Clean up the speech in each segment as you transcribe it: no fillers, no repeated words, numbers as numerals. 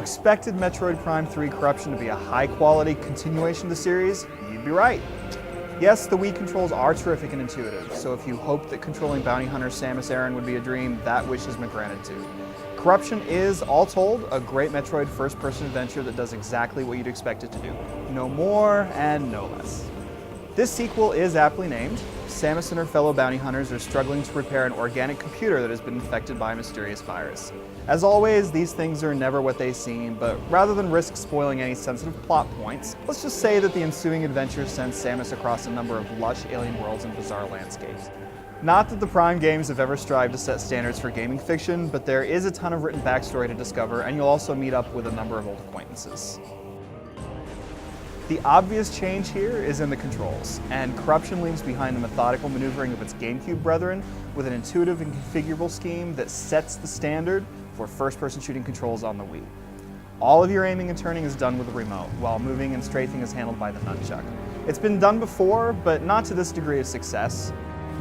expected Metroid Prime 3 Corruption to be a high-quality continuation of the series, you'd be right. Yes, the Wii controls are terrific and intuitive, so if you hoped that controlling bounty hunter Samus Aran would be a dream, that wish has been granted too. Corruption is, all told, a great Metroid first-person adventure that does exactly what you'd expect it to do. No more and no less. This sequel is aptly named. Samus and her fellow bounty hunters are struggling to repair an organic computer that has been infected by a mysterious virus. As always, these things are never what they seem, but rather than risk spoiling any sensitive plot points, let's just say that the ensuing adventure sends Samus across a number of lush alien worlds and bizarre landscapes. Not that the Prime games have ever strived to set standards for gaming fiction, but there is a ton of written backstory to discover, and you'll also meet up with a number of old acquaintances. The obvious change here is in the controls, and Corruption leaves behind the methodical maneuvering of its GameCube brethren with an intuitive and configurable scheme that sets the standard for first-person shooting controls on the Wii. All of your aiming and turning is done with the remote, while moving and strafing is handled by the nunchuck. It's been done before, but not to this degree of success.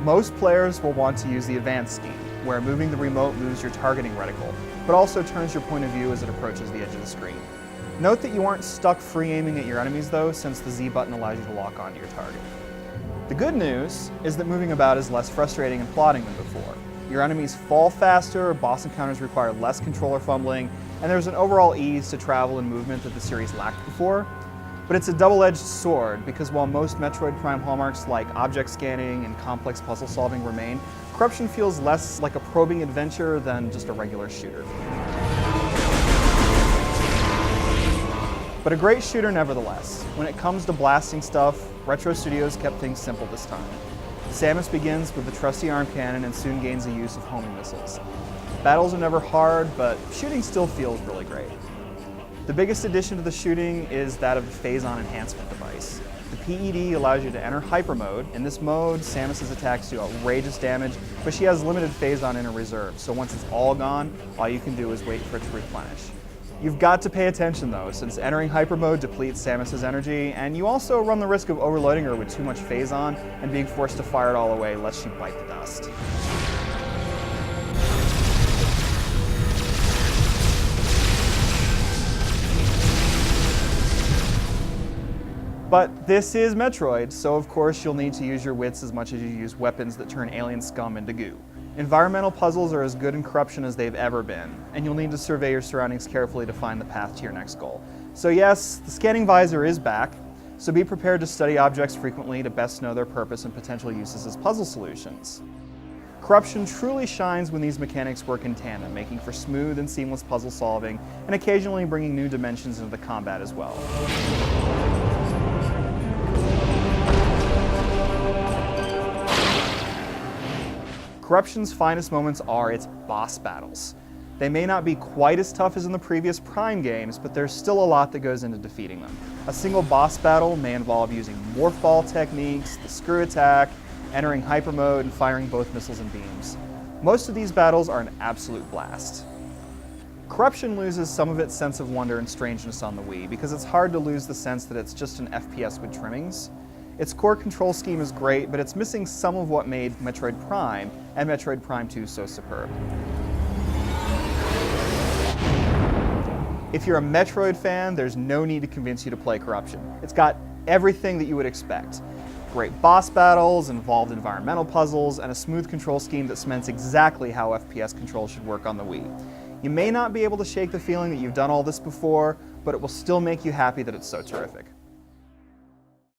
Most players will want to use the advanced scheme, where moving the remote moves your targeting reticle, but also turns your point of view as it approaches the edge of the screen. Note that you aren't stuck free aiming at your enemies though, since the Z button allows you to lock onto your target. The good news is that moving about is less frustrating and plodding than before. Your enemies fall faster, boss encounters require less controller fumbling, and there's an overall ease to travel and movement that the series lacked before. But it's a double-edged sword, because while most Metroid Prime hallmarks like object scanning and complex puzzle solving remain, Corruption feels less like a probing adventure than just a regular shooter. But a great shooter nevertheless. When it comes to blasting stuff, Retro Studios kept things simple this time. Samus begins with the trusty arm cannon and soon gains the use of homing missiles. Battles are never hard, but shooting still feels really great. The biggest addition to the shooting is that of the Phase-On enhancement device. The PED allows you to enter hyper mode. In this mode, Samus's attacks do outrageous damage, but she has limited Phase-On in her reserve, so once it's all gone, all you can do is wait for it to replenish. You've got to pay attention though, since entering hyper mode depletes Samus's energy, and you also run the risk of overloading her with too much Phase-On and being forced to fire it all away lest she bite the dust. But this is Metroid, so of course you'll need to use your wits as much as you use weapons that turn alien scum into goo. Environmental puzzles are as good in Corruption as they've ever been, and you'll need to survey your surroundings carefully to find the path to your next goal. So yes, the scanning visor is back, so be prepared to study objects frequently to best know their purpose and potential uses as puzzle solutions. Corruption truly shines when these mechanics work in tandem, making for smooth and seamless puzzle solving, and occasionally bringing new dimensions into the combat as well. Corruption's finest moments are its boss battles. They may not be quite as tough as in the previous Prime games, but there's still a lot that goes into defeating them. A single boss battle may involve using morph ball techniques, the screw attack, entering hyper mode, and firing both missiles and beams. Most of these battles are an absolute blast. Corruption loses some of its sense of wonder and strangeness on the Wii, because it's hard to lose the sense that it's just an FPS with trimmings. Its core control scheme is great, but it's missing some of what made Metroid Prime and Metroid Prime 2 so superb. If you're a Metroid fan, there's no need to convince you to play Corruption. It's got everything that you would expect. Great boss battles, involved environmental puzzles, and a smooth control scheme that cements exactly how FPS control should work on the Wii. You may not be able to shake the feeling that you've done all this before, but it will still make you happy that it's so terrific.